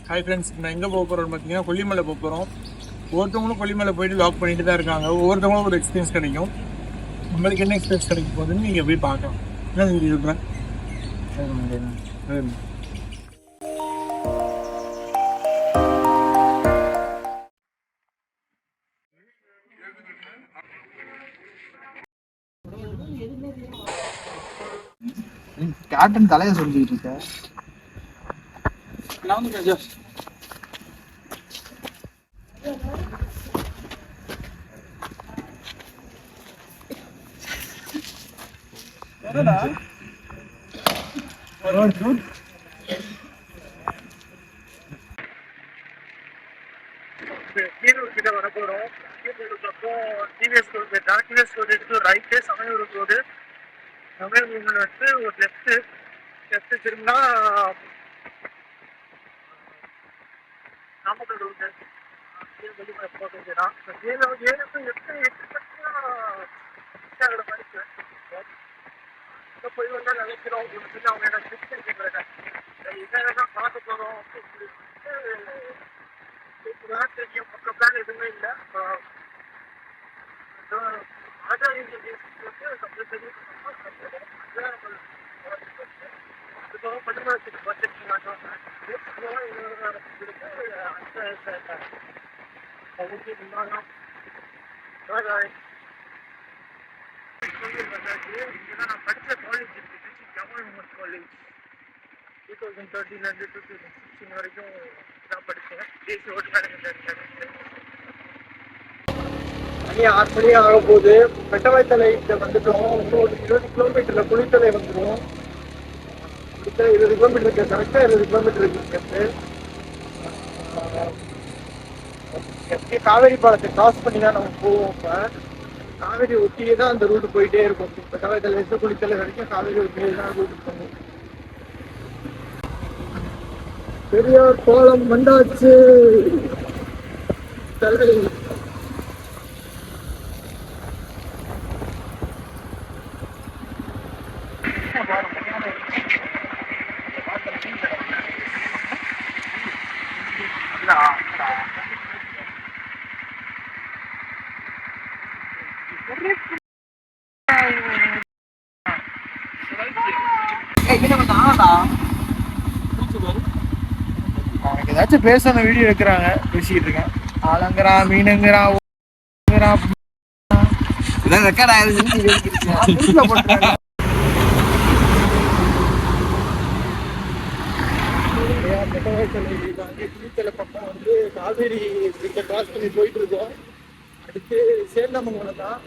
Hi friends, நான் எங்கே போக போகிறோம்னு பார்த்தீங்கன்னா கொல்லிமலை போக போகிறோம். ஒவ்வொருத்தவங்களும் கொல்லிமலை போயிட்டு லாக் பண்ணிட்டு தான் இருக்காங்க. ஒவ்வொருத்தவங்களும் ஒரு எக்ஸ்பீரியன்ஸ் கிடைக்கும். நம்மளுக்கு என்ன எக்ஸ்பீரியன்ஸ் கிடைக்கும் போதுன்னு நீங்கள் போய் பார்க்கலாம். என்ன செஞ்சு சொல்கிறேன். கேப்டன் தலையை சொல்லிட்டு இருக்கேன். கிட்ட வர போகிறோம். டிவிஎஸ் ரோடு, டிவிஎஸ் ரோடு எடுத்து ரைட்டு, சமையல் ரோடு, சமையல் ரோடு வந்து ஒரு லெஃப்ட் திரும்பினா நாமக்கல் ரோடு வெளிப்பட போகிறது தான். 7 மணிக்கு போய் வந்தால் நினைக்கிறோம். உங்களுக்கு அவங்க என்ன ஃபிக்ஸ் பண்ணிக்கிறாங்க. இதெல்லாம் பார்க்க போகிறோம் அப்படின்னு சொல்லிட்டு தெரியும். மொத்த பிளான் எதுவுமே இல்லை. ராஜா வந்து கம்பல்சரி அதுக்காக பள்ளிமலத்துக்கு பட்ஜெட் மாட்டோம். நான் படித்த காலேஜ் இருக்கு, ஜவஹர் காலேஜ். 2013 2016 வரைக்கும் தான் படித்தேன். தேசிய ஓட்டு மேனேஜ்மெண்ட். மணி 6 மணி ஆக போகுது. பெட்டவாய்த்தலையில் வந்துட்டோம். இன்னும் ஒரு 20 கிலோமீட்டரில் குளித்தலை வந்துடும். 20 கிலோமீட்டர் இருக்கு, கரெக்டாக 20 கிலோமீட்டர் இருக்கு. எப்படி காவேரி பாலத்தை கிராஸ் பண்ணி தான் நம்ம போவோம். இப்போ காவேரி ஒட்டியே தான் அந்த ரூட்டு போயிட்டே இருக்கும். இப்போ பெட்டவாய்த்தலை இருந்து குளித்தலை வரைக்கும் காவேரி ஒட்டியே தான் ரூட்டு போகும். பெரியார் பாலம் வந்தாச்சு. தலை ஏதாச்சும் பேசணும். வீடியோ எடுக்கிறாங்க, பேசிக்கிட்டு இருக்கேன். ஆலங்கிறான், மீனுங்கிறான், ரெக்கார்ட் ஆயிடுச்சு. பக்கம் வந்து காவேரி கிராஸ் பண்ணி போயிட்டு இருக்கோம். அடுத்து சேந்தமங்கலம் தான்.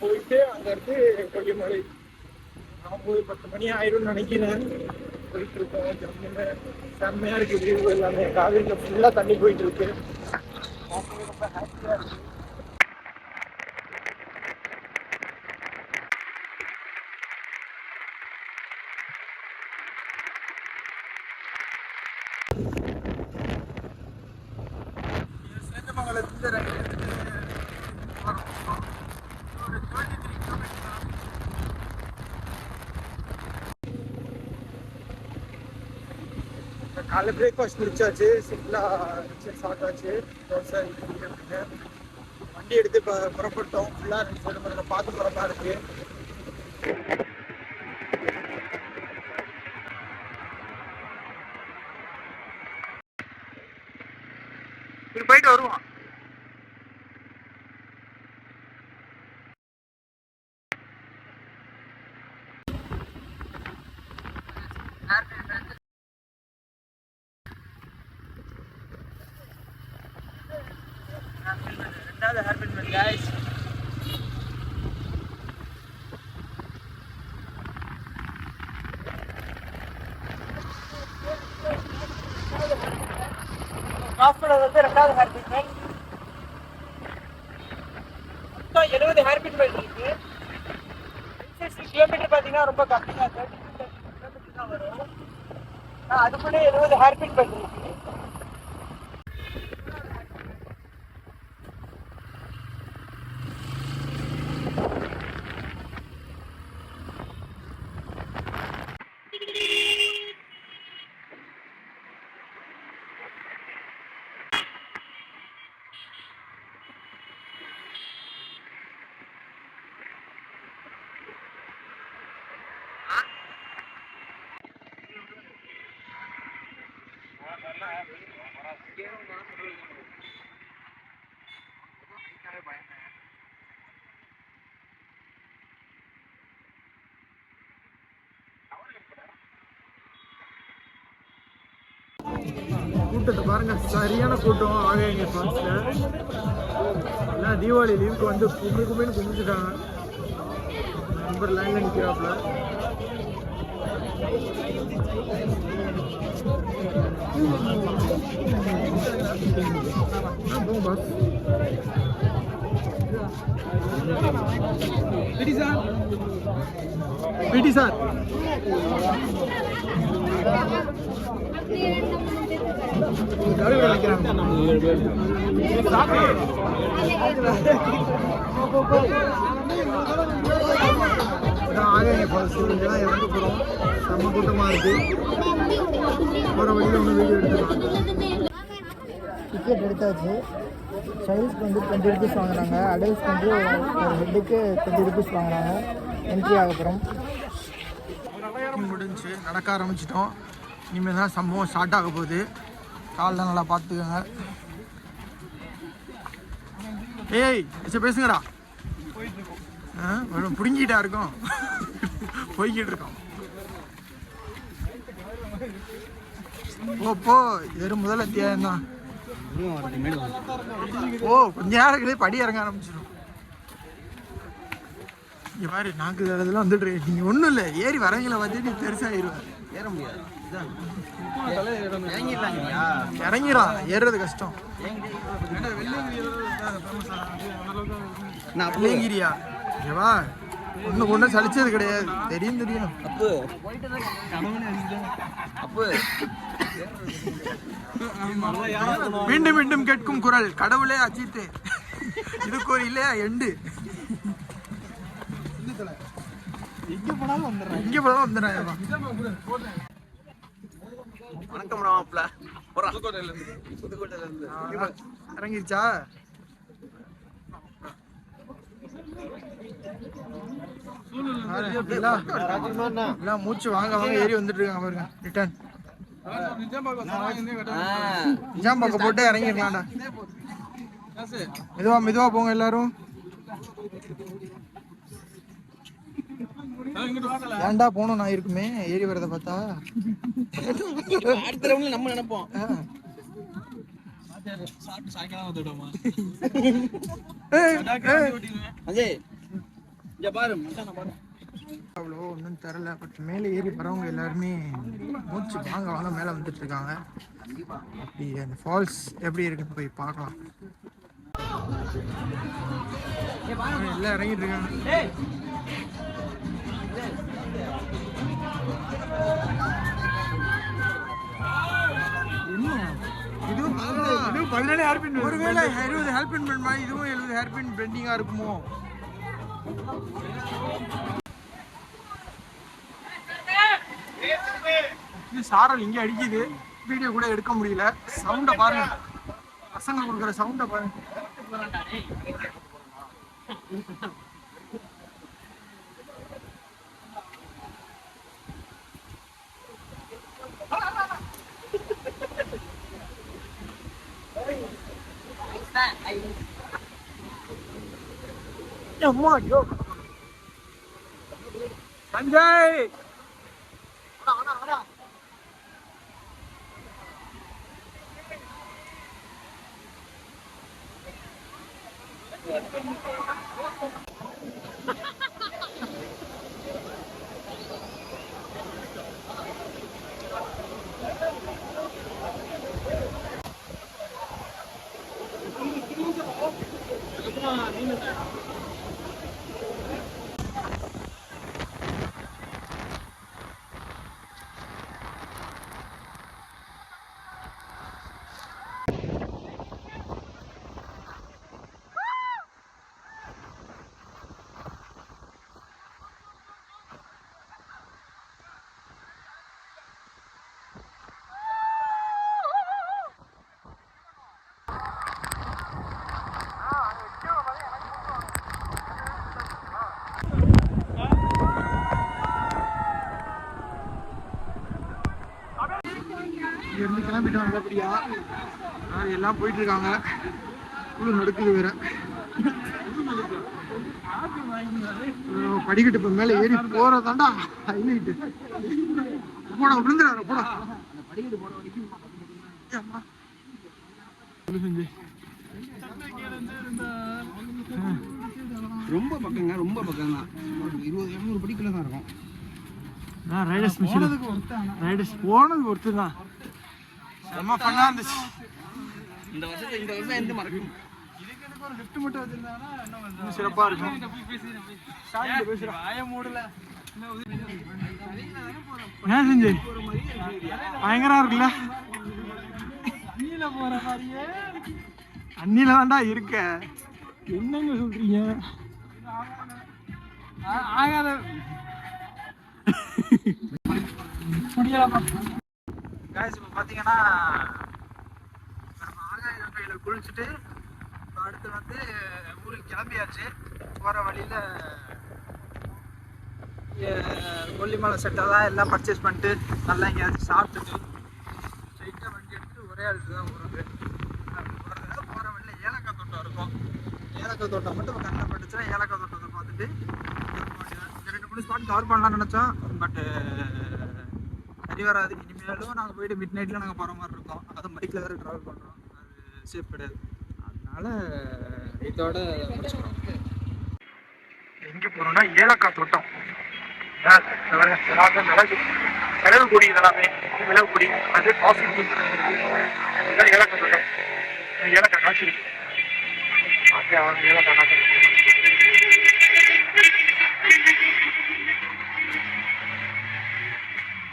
போயிட்டு அங்க இருந்து கொல்லிமலை 9-10 மணி ஆயிடும்னு நினைக்கிறேன். போயிட்டு இருக்கோம். ஜம்முன்னு செம்மையா இருக்கு வியூ எல்லாமே. காவேரியில ஃபுல்லா தண்ணி போயிட்டு இருக்கு. ரொம்ப ஹாப்பியா இருக்கு. காலை பிரேக்ஃபாஸ்ட் முடிச்சாச்சு. சிம்பிளாக சாப்பிட்டாச்சு. தோசை இருக்கு. வண்டி எடுத்து இப்போ புறப்பட்டோம். ஃபுல்லாக 2 சைடு பார்த்து புறப்பா இருக்கு. இது போயிட்டு வருவோம். ரெண்டாவது ஹேர்பின் மேல் கைஸ். கிராஸ் பண்ணது வந்து 2வது ஹேர்பின் மேல். மொத்தம் 70 ஹேர்பின் மேல் இருக்கு. 60 கிலோமீட்டர் பார்த்தீங்கன்னா ரொம்ப கம்மி தான். 30 கிலோமீட்டர் தான் வரும். அதுக்குள்ளே 70 ஹேர்பின் மேல் இருக்கு. கூட்டத்தை பாருங்க, சரியான கூட்டம் ஆகைங்க ஃபால்ஸில். எல்லாம் தீபாவளி லீவுக்கு வந்து கும்பின்னு கும்பிட்டுட்டாங்க. நம்பர் லைனில் நிற்கிறாப்புல. பஸ் பிடி சார் ஆகைங்க ஃபால்ஸ் இங்கெல்லாம் இறங்க போகிறோம். செம்ம கூட்டமாக இருக்குது. போகிற வழியில் ஒன்று வீடியோ எடுத்துக்கலாம். டிக்கெட் எடுத்தாச்சு. சைல்ட்ஸ்க்கு வந்து 20 ருபீஸ் வாங்குறாங்க. அடல்ட்ஸ்க்கு வந்து ஒரு ஹெட்டுக்கு 20 ருபீஸ் வாங்குறாங்க. என்ட்ரி ஆகப்புறம் முடிஞ்சு நடக்க ஆரம்பிச்சிட்டோம். இனிமேல் தான் சம்பவம் ஸ்டார்ட் ஆக போகுது. கால்லாம் நல்லா பார்த்துக்கோங்க. ஏய் பேசுங்கடா. பிடுங்கிட்டா இருக்கோம், போய்கிட்டு இருக்கோம். போ வெறும் முதல்ல அத்தியாயம் தான். கொஞ்ச நேரம் படி இறங்க ஆரம்பிச்சிடும். இங்க பாரு, நாக்கு இதெல்லாம் வந்துட்டு நீங்க ஒன்றும் இல்லை, ஏறி வரவங்களை பார்த்து நீ பெருசாகிடுவேன். ஏற முடியாது, இறங்கிடலாம். ஏறுறது கஷ்டம். வெள்ளையங்கிரியா ஏவா ஒன்றும் சலிச்சது கிடையாது. தெரியும். மீண்டும் மீண்டும் கேட்கும் குரல், கடவுளே அஜித்து, இதுக்கு ஒரு இல்லையா எண்டு. இங்க போனாலும் வந்துடுறேன். இறங்கிருச்சா? மூச்சு வாங்க ஏறி வந்துட்டு இருக்காங்க பாருங்க. ரிட்டர்ன் நிஜாம் பக்கம் போட்டு இறங்கிடலாம்டா. மெதுவா போங்க எல்லாரும். ஏன்டா போனோம் நான் இருக்குமே ஏறி வரத பார்த்தா. நம்ம நினைப்போம் அவ்வளோ ஒன்றும் தரல. பட் மேலே ஏறி வரவங்க எல்லாருமே மூச்சு வாங்க மேலே வந்துட்டு இருக்காங்க. அப்படி அந்த ஃபால்ஸ் எப்படி இருக்குன்னு போய் பார்க்கலாம். எல்லாம் இறங்கிட்டு இருக்காங்க. இதுவும் 17 ஹேர்பின். ஒருவேளை 20 ஹேர்பின் பண்ணுமா? இதுவும் 70 ஹேர்பின் பெண்டிங்கா இருக்குமோ? சாரல் இங்கே அடிக்குது. வீடியோ கூட எடுக்க முடியல. சவுண்டை பாருங்க, பசங்க கொடுக்குற சவுண்டை பாருங்க. சஞ்சய் இருந்து கிளம்பிட்டோம் நல்லபடியா. எல்லாம் போயிட்டு இருக்காங்க. குழு நடக்குது வேற. படிக்கட்டு இப்போ மேலே ஏறி போறதாண்டா ஹைலைட்டு. போடா விழுந்துடாத போடா. படிக்கட்டு போட வரைக்கும் ரொம்ப பக்கங்க, ரொம்ப பக்கம் தான். 20-200 படிக்கல தான் இருக்கும். ரைடர்ஸ் ரைடர்ஸ் போனது ஒருத்து தான். ரொம்ப ஃபன்னாக இருந்துச்சு. இந்த வருஷம் எந்த மறக்கும். இதுக்கு ஒரு லிஃப்ட் மட்டும் வச்சிருந்தாங்கன்னா இன்னும் சிறப்பாக இருக்கும். ஏன் செஞ்சு பயங்கரா இருக்குல்ல? அண்ணியில போற மாதிரியே அண்ணில தான்டா இருக்க. என்னங்க சொல்றீங்க? ஆகாத இப்போ பார்த்தீங்கன்னா நம்ம ஆகாயம் கையில் குளிச்சுட்டு அடுத்து வந்து ஊருக்கு கிளம்பியாச்சு. போகிற வழியில் கொல்லிமலை செட்டை தான் எல்லாம் பர்ச்சேஸ் பண்ணிட்டு நல்லா எங்கேயாச்சும் சாப்பிட்டுட்டு ஸ்ட்ரைட்டாக வண்டி எடுத்துட்டு ஒரே ஆளுக்கு தான் ஊருக்கு போகிற வழியில் ஏலக்காய் தோட்டம் இருக்கும். ஏலக்காய் தோட்டம் மட்டும் கண்ணை பட்டுச்சுன்னா ஏலக்காய் தோட்டத்தை பார்த்துட்டு 2-3 ஸ்பாட் கவர் பண்ணலாம்னு நினச்சோம். பட்டு சரி வராது. இனிமேலும் நாங்கள் போயிட்டு மிட் நைட்டில் நாங்கள் போகிற மாதிரி இருக்கோம். அதுவும் பைக்கில் வேறு ட்ராவல் பண்ணுறோம். அது சேஃப் கிடையாது. அதனால இதோட முடிச்சுக்கிறோம். எங்கே போகிறோம்னா ஏலக்காய் தோட்டம். மிளகு கொடி இதெல்லாமே மிளகு கொடி அது காஃபி ஏலக்காய் தோட்டம். ஏலக்காய் காய்ச்சி ஏலக்காய் காய்ச்சி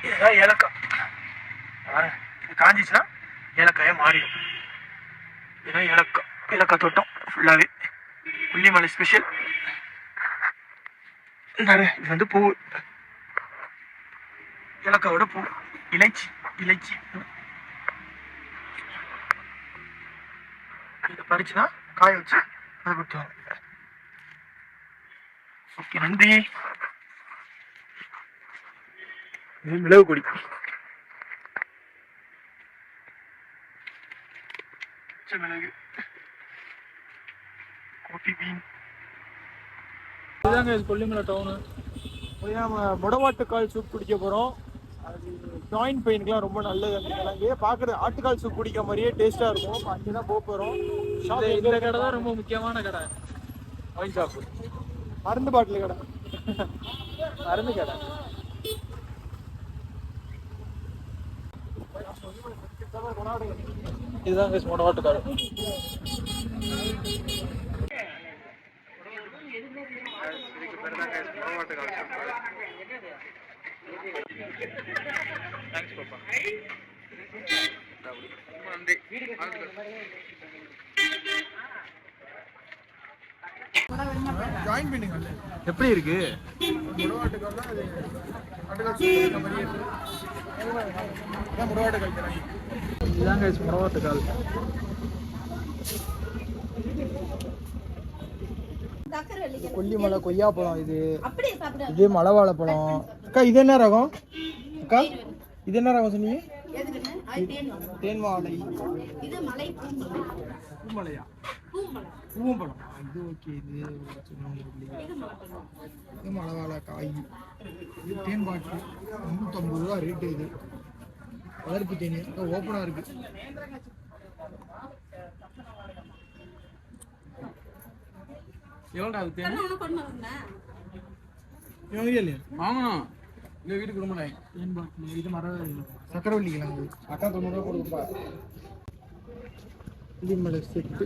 இதுதான் ஏலக்காய். காஞ்சிச்சுன்னா ஏலக்காயை மாறிடும். இதுதான் ஏலக்காய் தோட்டம் ஃபுல்லாகவே கொல்லிமலை ஸ்பெஷல். இது வந்து பூ, ஏலக்காயோட பூ, இலைச்சி இதை பறிச்சுன்னா காய வச்சு அதை கொடுத்துருவாங்க. ஓகே, நன்றி. இது மிளகு கொடி. மிளகு காஃபி பீன். இதுதாங்க கொல்லிமலை டவுனு. நம்ம முடவாட்டுக்கால் சூப் குடிக்க போகிறோம். அது ஜாயின்ட் பெயினுக்குலாம் ரொம்ப நல்லது. அந்த கிழங்கு பார்க்குறது ஆட்டுக்கால் சூப் குடிக்க மாதிரியே டேஸ்ட்டாக இருக்கும். அங்கே தான் போக போகிறோம். இந்த கடை தான் ரொம்ப முக்கியமான கடை. ஒயின் ஷாப்பு, மருந்து பாட்டில் கடை, மருந்து கடை. இதுதான் முடவாட்டுக்கால். எப்படி இருக்கு? இதுதாங்க முடவாட்டுக்கால். கொல்லிமலை கொய்யாப்பழம். இது மலைவாழைப்பழம். அக்கா இது என்ன ரகம்? அக்கா இது என்ன ரகம் சொன்னீங்க? தேன் வாழை. பூமலையா? பூவம்பழம். இது ஓகே. இது மலைவாழை காய். இது தேன் பாட்டில் 350 ரூபா ரேட்டு. இது வளர்ப்பு தேனி ஓப்பனாக இருக்கு. எவ்வளோடா அது தேன்? இல்லையா வாங்கணும். இல்லை வீட்டுக்கு ரொம்ப தேன் பாட்டில். இது சக்கரவள்ளி கிழங்கு. அக்கா 90 ரூபா கொடுப்பா. இது மேலே செட்டு.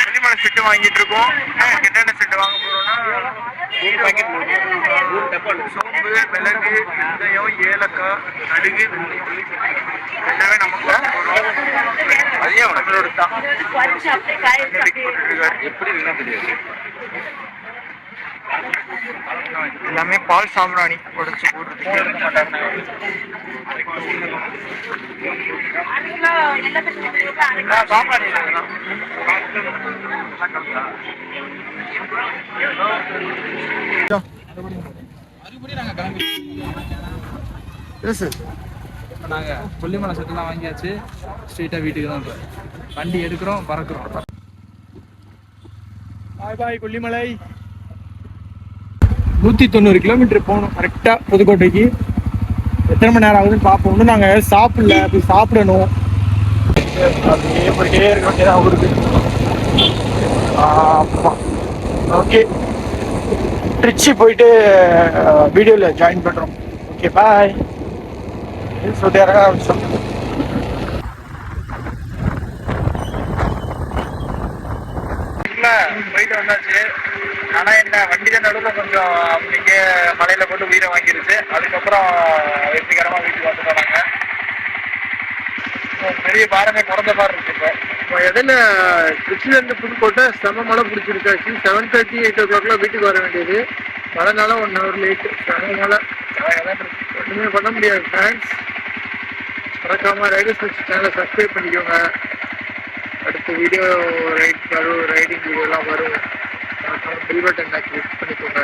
கொல்லிமலை செட்டு வாங்கிட்டு இருக்கோம். என்னென்ன செட்டு வாங்க போறோம்னா சோம்பு, மிளகு, வெந்தயம், ஏலக்காய், கடுகு, எல்லாமே நமக்கு அதே நம்மளோட தான். எப்படி தெரியாது. எல்லாமே பால் சாம்பிராணி உடைச்சு போட்டு சாம்பிராணி மறுபடியும் நாங்க கிளம்பி எஸ் சார். இப்போ நாங்கள் கொல்லிமலை செட்டெல்லாம் வாங்கியாச்சு. ஸ்ட்ரெயிட்டாக வீட்டுக்கு தான் இப்போ வண்டி எடுக்கிறோம், பறக்கிறோம். பாய் பாய் கொல்லிமலை. 190 கிலோமீட்டர் போகணும் கரெக்டாக புதுக்கோட்டைக்கு. எத்தனை மணி நேரம் ஆகுதுன்னு பார்ப்போம். இன்னும் நாங்கள் சாப்பிடல, போய் சாப்பிடணும். அப்படியே போயிட்டே இருக்க வேண்டியதான் ஊருக்கு. ஆமாம், ஓகே. திருச்சி போயிட்டு வீடியோவில் ஜாயின் பண்ணுறோம். Okay bye. சொல்லிட்டு இறங்க ஆரம்பிச்சோம். போயிட்டு வந்தாச்சு. ஆனா என்ன வண்டி தான் நடுவில் கொஞ்சம் இங்கே மலையில போட்டு உயிரை வாங்கிருச்சு. அதுக்கப்புறம் வெற்றிகரமா வீட்டுக்கு வந்துட்டோம். நாங்க பெரிய பாரமே குறைஞ்ச மாதிரி இருக்கு. இப்போ இடையில திருச்சியில இருந்து புதுக்கோட்டை செம மழை பிடிச்சிருக்காச்சு. 7:30 8 o'clock வீட்டுக்கு வர வேண்டியது. மழைனால 1 hour லேட்டு. செம மழை, ஒன்றுமே பண்ண முடியாது. தேங்க்ஸ். மறக்காம ரைடர்ஸ் சேனலை சப்ஸ்கிரைப் பண்ணிக்கோங்க. அடுத்த வீடியோ ரைடிங் வீடியோலாம் வரும். பெல் பட்டன் கிளிக் பண்ணிக்கோங்க.